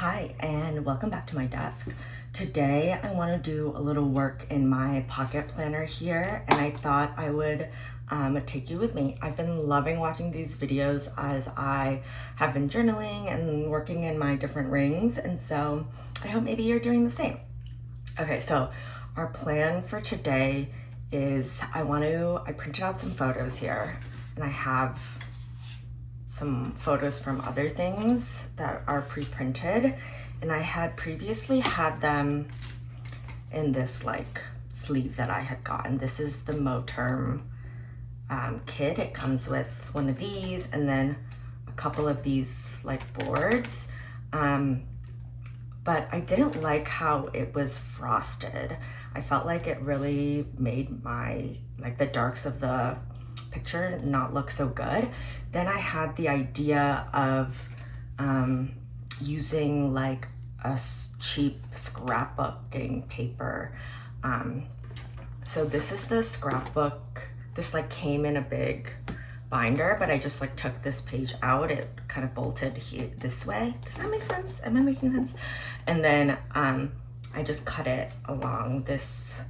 Hi, and welcome back to my desk. Today I want to do a little work in my pocket planner here, and I thought I would take you with me. I've been loving watching these videos as I have been journaling and working in my different rings, and so I hope maybe you're doing the same. Okay, so our plan for today is I printed out some photos here, and I have some photos from other things that are pre-printed, and I had previously had them in this like sleeve that I had gotten. This is the Moterm kit. It comes with one of these and then a couple of these like boards, but I didn't like how it was frosted. I felt like it really made the darks of the picture not look so good. Then I had the idea of using like a cheap scrapbooking paper. So this is the scrapbook. This like came in a big binder, but I just like took this page out. It kind of bolted here this way. Does that make sense? Am I making sense? And then I just cut it along this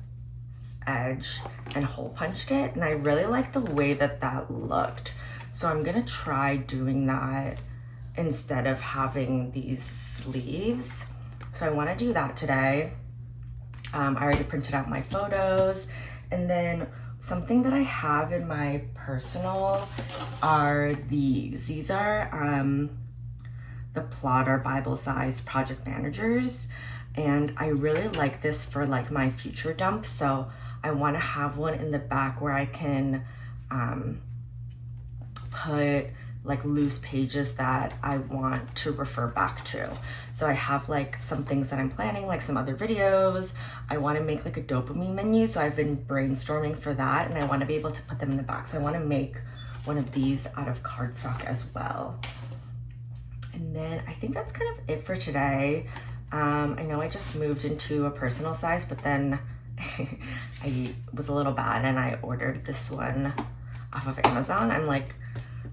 edge and hole punched it, and I really like the way that that looked. So I'm gonna try doing that instead of having these sleeves. So I want to do that today. I already printed out my photos, and then something that I have in my personal are these. These are the Plotter Bible size project managers, and I really like this for like my future dump. So I want to have one in the back where I can put like loose pages that I want to refer back to. So I have like some things that I'm planning, like some other videos. I want to make like a dopamine menu, so I've been brainstorming for that, and I want to be able to put them in the back. So I want to make one of these out of cardstock as well. And then I think that's kind of it for today. I know I just moved into a personal size, but then I was a little bad and I ordered this one off of Amazon. I'm like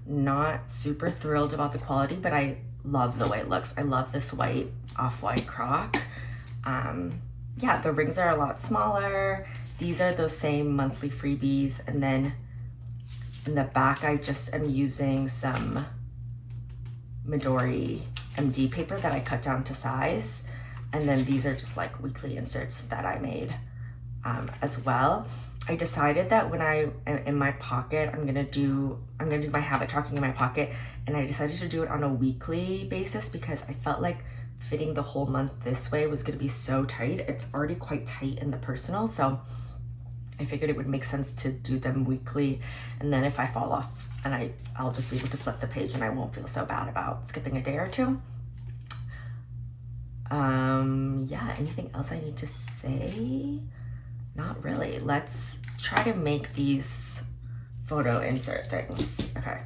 not super thrilled about the quality, but I love the way it looks. I love this white off-white croc. Yeah, the rings are a lot smaller. These are those same monthly freebies, and then in the back I just am using some Midori MD paper that I cut down to size, and then these are just like weekly inserts that I made as well. I decided that when I am in my pocket, I'm gonna do my habit tracking in my pocket, and I decided to do it on a weekly basis because I felt like fitting the whole month this way was gonna be so tight. It's already quite tight in the personal, so I figured it would make sense to do them weekly, and then if I fall off, and I'll just be able to flip the page and I won't feel so bad about skipping a day or two. Yeah, anything else I need to say? Not really. Let's try to make these photo insert things. Okay,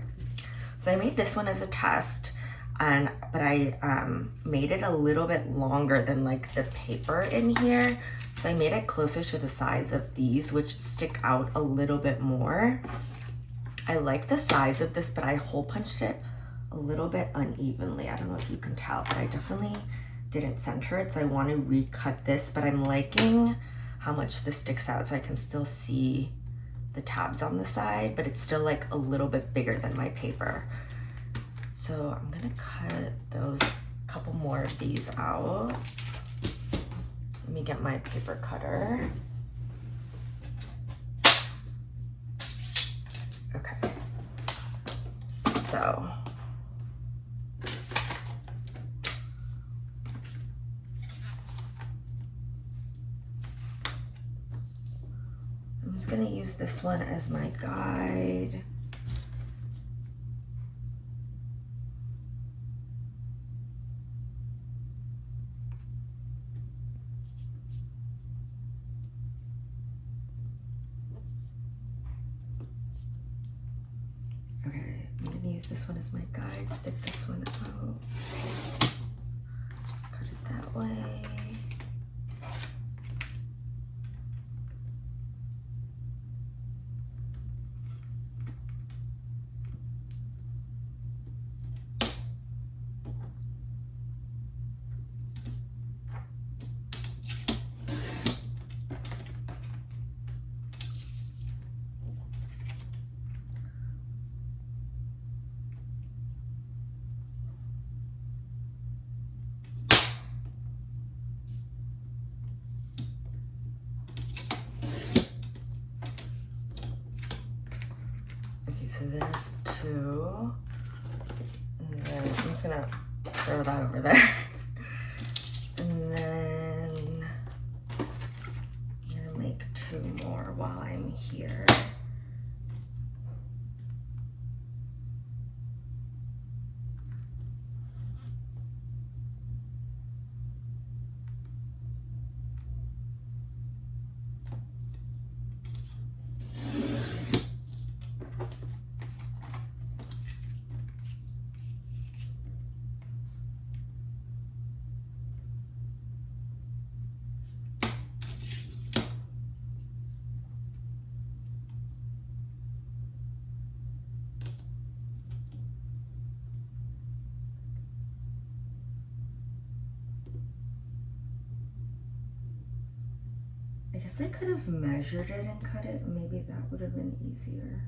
so I made this one as a test, but I made it a little bit longer than like the paper in here. So I made it closer to the size of these, which stick out a little bit more. I like the size of this, but I hole punched it a little bit unevenly. I don't know if you can tell, but I definitely didn't center it. So I want to recut this, but I'm liking how much this sticks out, so I can still see the tabs on the side, but it's still like a little bit bigger than my paper. So I'm gonna cut those couple more of these out. Let me get my paper cutter. Okay, so I'm just gonna use this one as my guide. Okay, I'm gonna use this one as my guide, stick this one out, cut it that way. so there's 2. And then I'm just gonna throw that over there. And then I'm gonna make 2 more while I'm here. I guess I could have measured it and cut it, and maybe that would have been easier.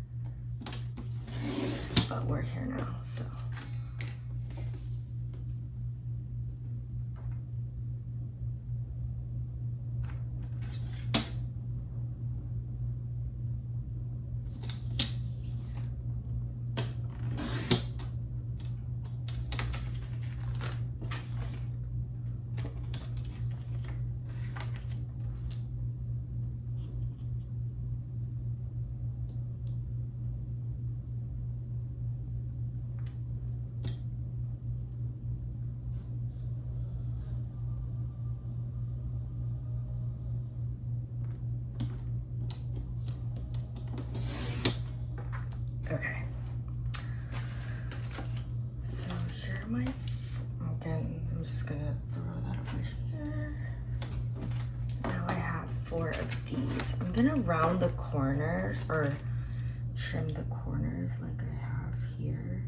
But we're here now, so. Okay. So here are my, again, I'm just gonna throw that over here. Now I have 4 of these. I'm gonna round the corners, or trim the corners like I have here.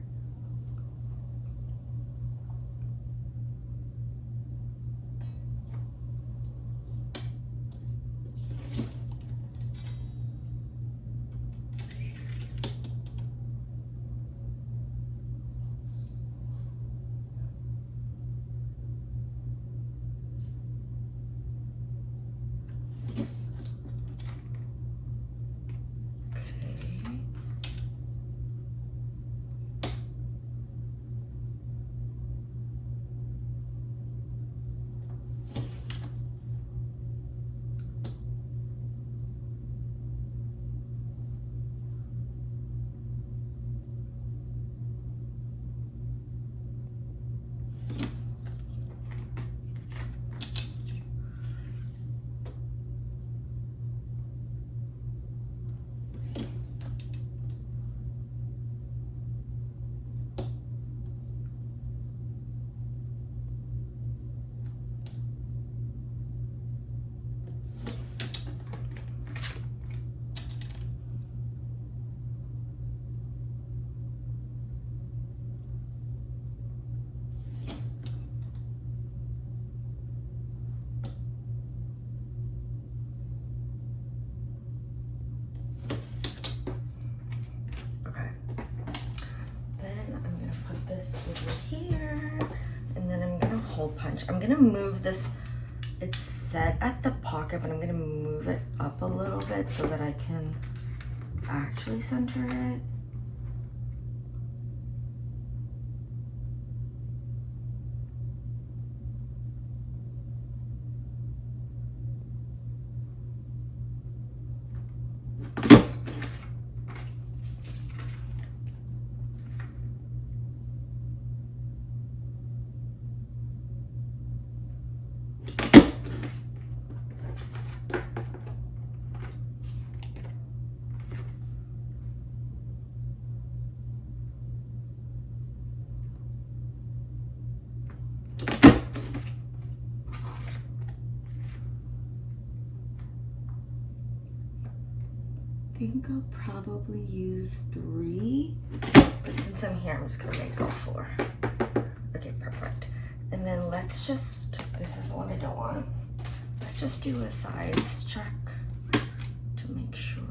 Punch. I'm gonna move this, it's set at the pocket, but I'm gonna move it up a little bit so that I can actually center it. I think I'll probably use 3, but since I'm here, I'm just gonna make all 4. Okay, perfect. And then let's just, this is the one I don't want. Let's just do a size check to make sure.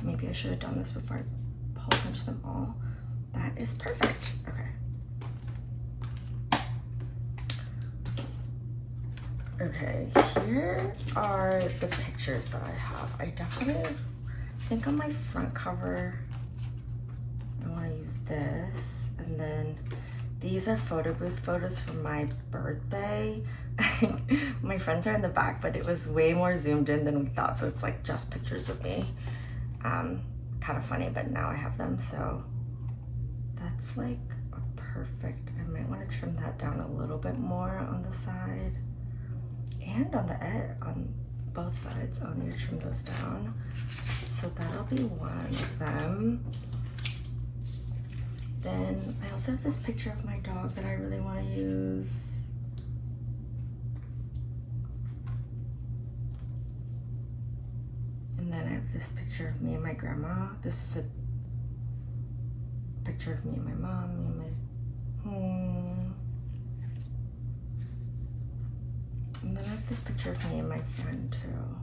Maybe I should have done this before I hole punch them all. That is perfect, okay. Okay, here are the pictures that I have. I definitely think on my front cover, use this, and then these are photo booth photos from my birthday. My friends are in the back, but it was way more zoomed in than we thought, so it's like just pictures of me. Kind of funny, but now I have them, so that's like perfect. I might want to trim that down a little bit more on the side and on the edge, on both sides. I'll need to trim those down. So that'll be one of them. Then I also have this picture of my dog that I really want to use. And then I have this picture of me and my grandma. This is a picture of me and my mom, me and my home. And then I have this picture of me and my friend too.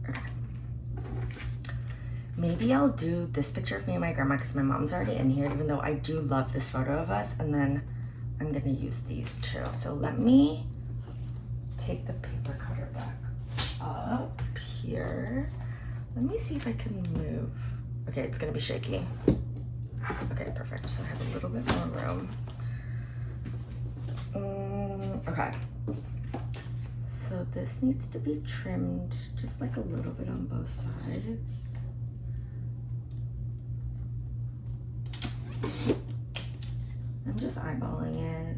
Okay. Maybe I'll do this picture of me and my grandma because my mom's already in here, even though I do love this photo of us. And then I'm gonna use these too. So let me take the paper cutter back up here. Let me see if I can move. Okay, it's gonna be shaky. Okay, perfect. So I have a little bit more room. Okay. So this needs to be trimmed just like a little bit on both sides. I'm just eyeballing it.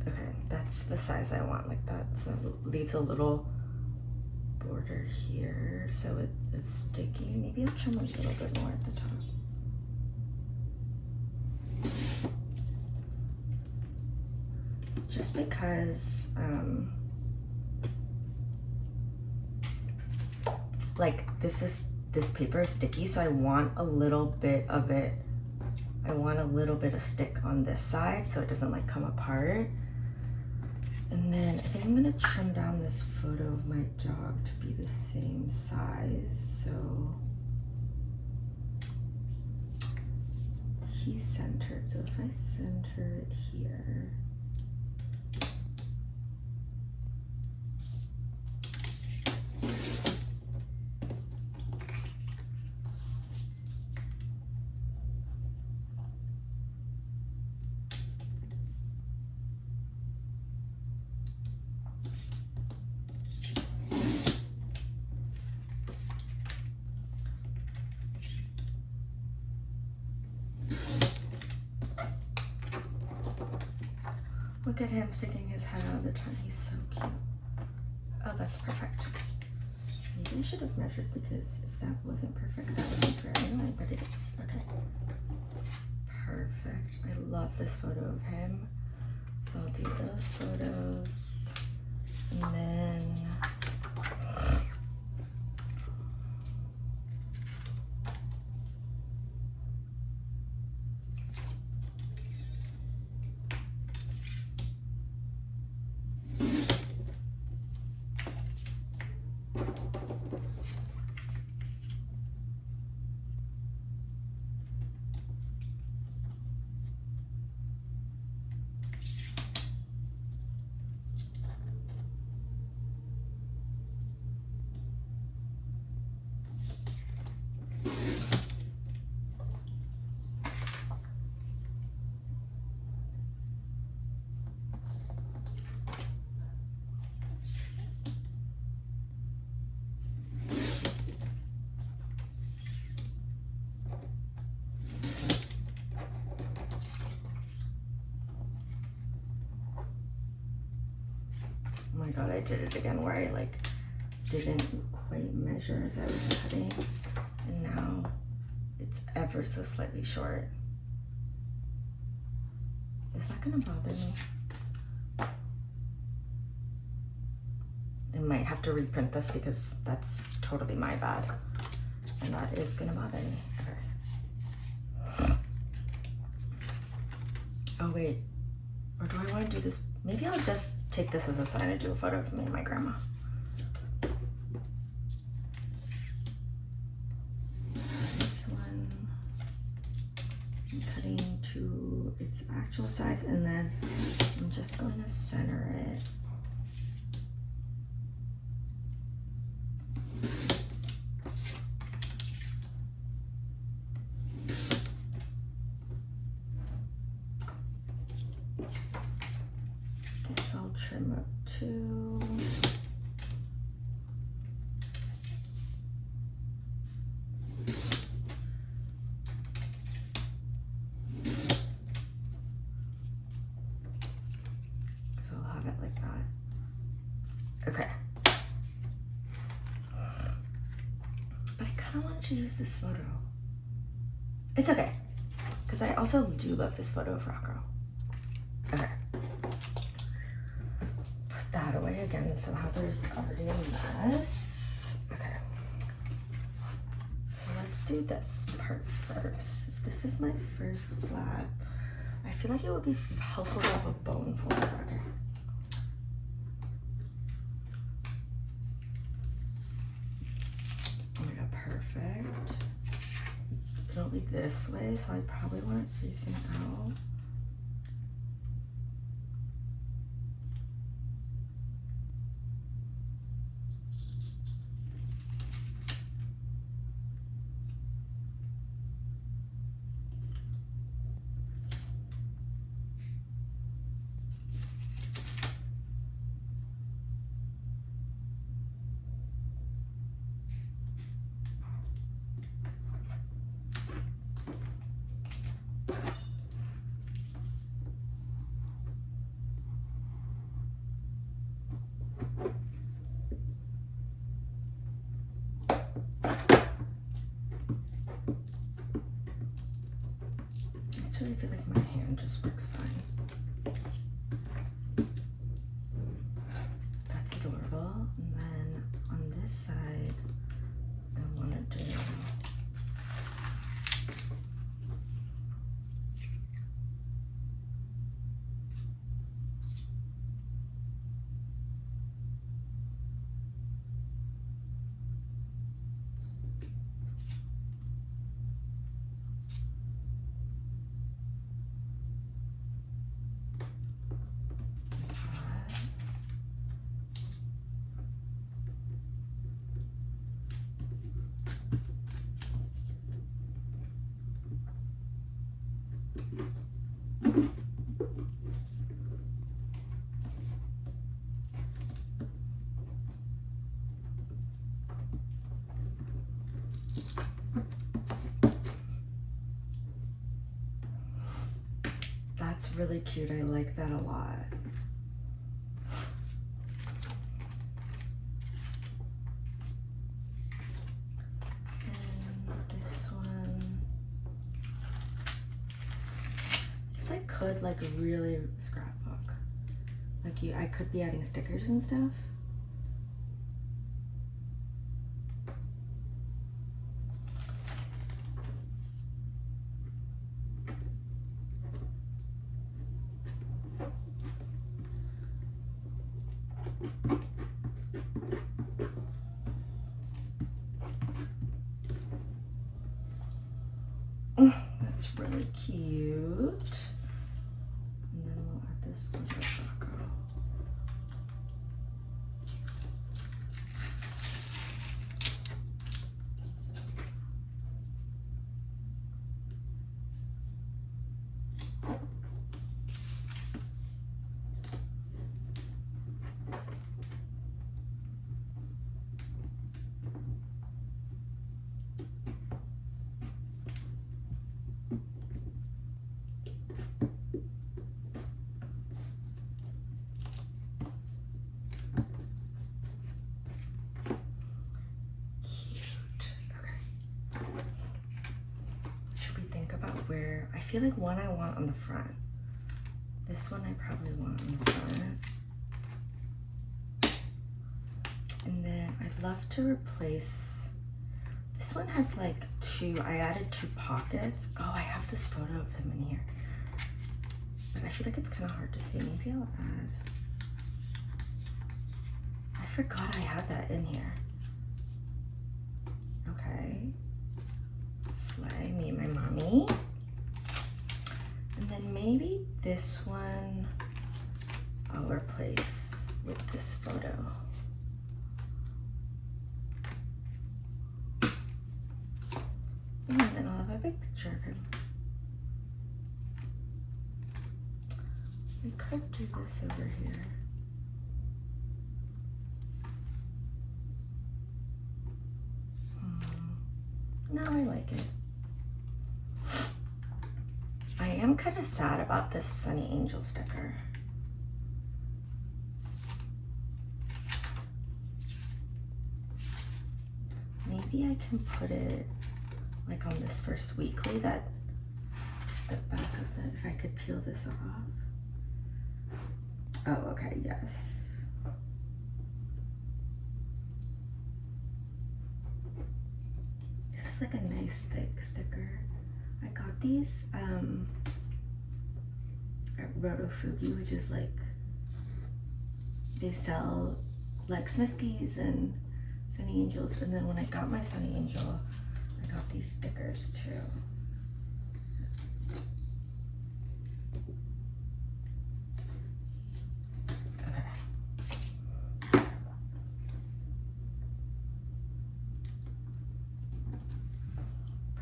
Okay, that's the size I want, like that. So it leaves a little border here so it's sticky. Maybe I'll trim a little bit more at the top. Just because like this paper is sticky, so I want a little bit of it. I want a little bit of stick on this side so it doesn't like come apart. And then I think I'm gonna trim down this photo of my dog to be the same size. So he's centered. So if I center it here. Look at him sticking his head out of the tent. He's so cute. Oh, that's perfect. Maybe I should have measured because if that wasn't perfect, that would be very annoying, but it is. Okay. Perfect. I love this photo of him. So I'll do those photos. And then oh my god, I did it again where I like didn't quite measure as I was cutting, and now it's ever so slightly short. Is that gonna bother me? I might have to reprint this because that's totally my bad, and that is gonna bother me. Okay. Oh wait, or do I want to do this Maybe I'll just take this as a sign and do a photo of me and my grandma. This one, I'm cutting to its actual size, and then I'm just going to center it. This I'll trim up too. So I'll have it like that. Okay. But I kind of wanted to use this photo. It's okay, because I also do love this photo of Rocco. Okay. Put that away again, so Heather's already a mess. Okay. So let's do this part first. If this is my first flap, I feel like it would be helpful to have a bone folder. Okay. Oh my god, perfect. It'll be this way, so I probably want it facing out. Actually, I feel like my hand just works fine. That's adorable. And then on this side, I want to do That's really cute. I like that a lot. And this one, I guess I could like really scrapbook. Like I could be adding stickers and stuff. That's really cute. And then we'll add this one to Rocco. Where I feel like one I want on the front. This one I probably want on the front. And then I'd love to replace, this one has like I added 2 pockets. Oh, I have this photo of him in here. but I feel like it's kind of hard to see. Maybe I'll add, I forgot I had that in here. Okay, slay, me and my mommy. And then maybe this one I'll replace with this photo. And then I'll have a big picture of him. We could do this over here. No, I like it. I am kind of sad about this Sunny Angel sticker. Maybe I can put it like on this first weekly, that the back of the, if I could peel this off. Oh, okay, yes. This is like a nice thick sticker. I got these at Rotofugi, which is like, they sell like Smiskies and Sunny Angels, and then when I got my Sunny Angel, I got these stickers too. Okay.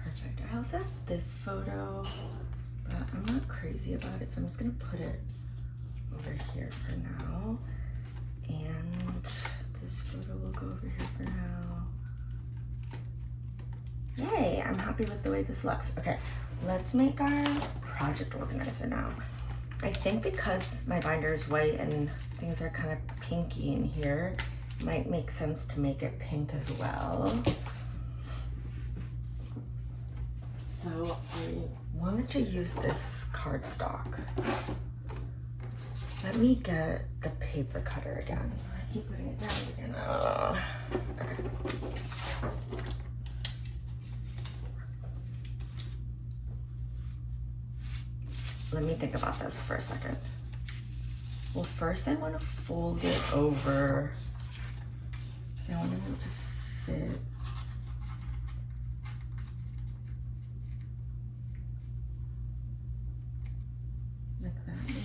Perfect. I also have this photo, but I'm not crazy about it, so I'm just gonna put it over here for now. And this photo will go over here for now. Yay, I'm happy with the way this looks. Okay, let's make our project organizer now. I think because my binder is white and things are kind of pinky in here, it might make sense to make it pink as well. So I wanted to use this cardstock. Let me get the paper cutter again. I keep putting it down again. Okay. Let me think about this for a second. Well, first I want to fold it over. I want it to fit. Like that, maybe?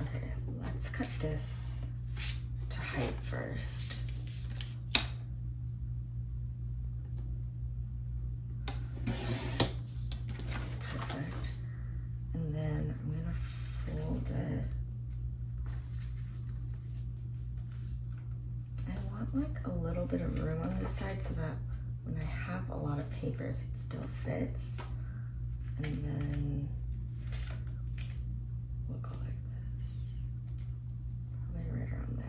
Okay. Let's cut this to height first. Perfect. And then I'm gonna fold it. I want like a little bit of room on this side so that when I have a lot of papers, it still fits. And then we'll go like this. Probably right around there.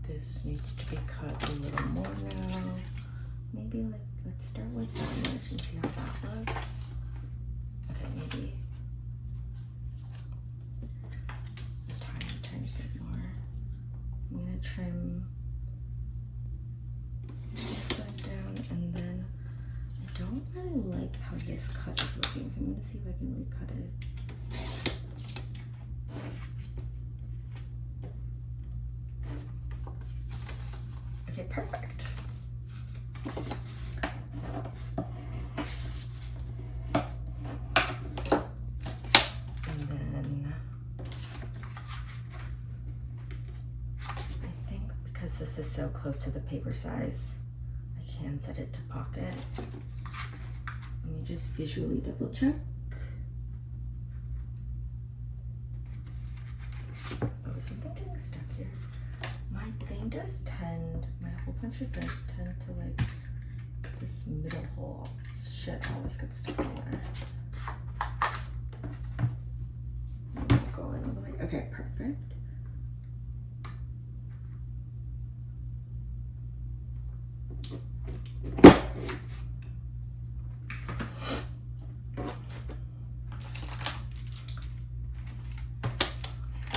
This needs to be cut a little more now. Maybe like, let's start with that much and see how that looks. Okay, maybe a tiny bit more. I'm gonna trim this side down, and then I don't really like how this cut is looking, so I'm gonna see if I can recut it. Okay, perfect. And then I think because this is so close to the paper size, I and set it to pocket. Let me just visually double check. Oh, is something getting stuck here? My thing does tend, my hole puncher does tend to like this middle hole. Shit always gets stuck on there. Going all the way. Okay, perfect.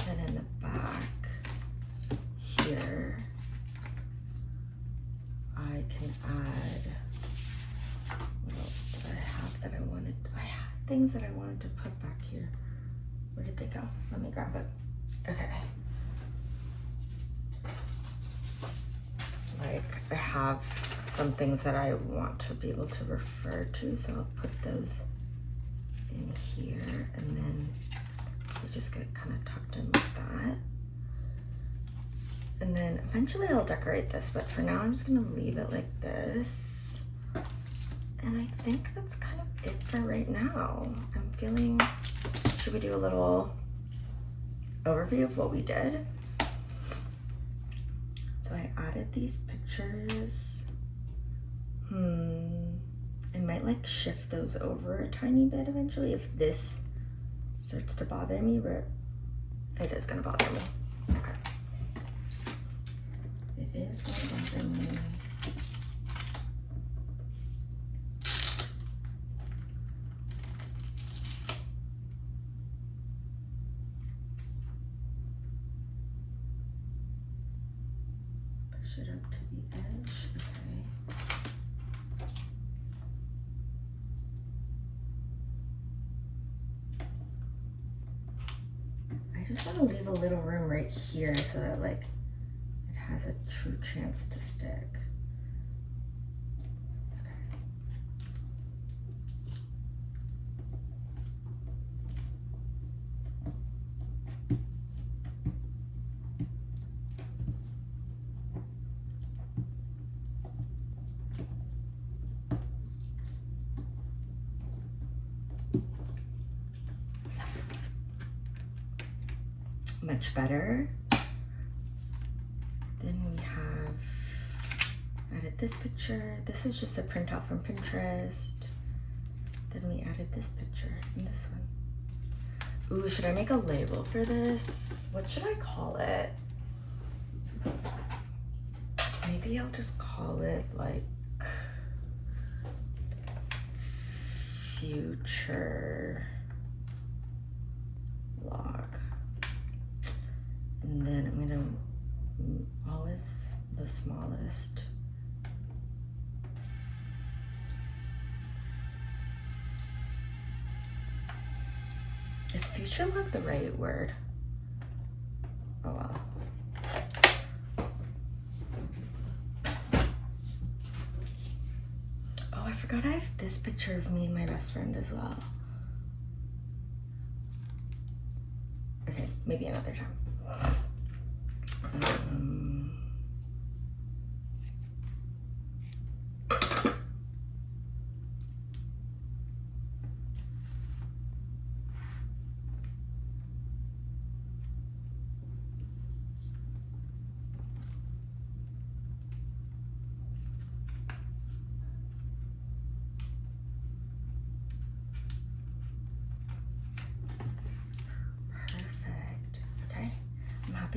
Then in the back here, I can add, what else did I have that I wanted? I had things that I wanted to put back here. Where did they go? Let me grab it. Okay. Like, I have some things that I want to be able to refer to, so I'll put those in here, and then they just get kind of tucked in like that. And then eventually I'll decorate this, but for now I'm just gonna leave it like this. And I think that's kind of it for right now. I'm feeling, should we do a little overview of what we did? So I added these pictures. I might like shift those over a tiny bit eventually if this starts to bother me, but it is gonna bother me. Okay. It is gonna bother me. Push it up to the edge. Okay. I just want to leave a little room right here so that like it has a true chance to stick. Much better. Then we have added this picture. This is just a printout from Pinterest. Then we added this picture and this one. Ooh, should I make a label for this? What should I call it? Maybe I'll just call it like future vlog. And then I'm gonna always the smallest. Is future vlog the right word? Oh well. Oh, I forgot I have this picture of me and my best friend as well. Okay, maybe another time.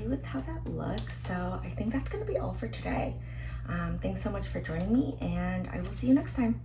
With how that looks. So I think that's going to be all for today. Thanks so much for joining me, and I will see you next time.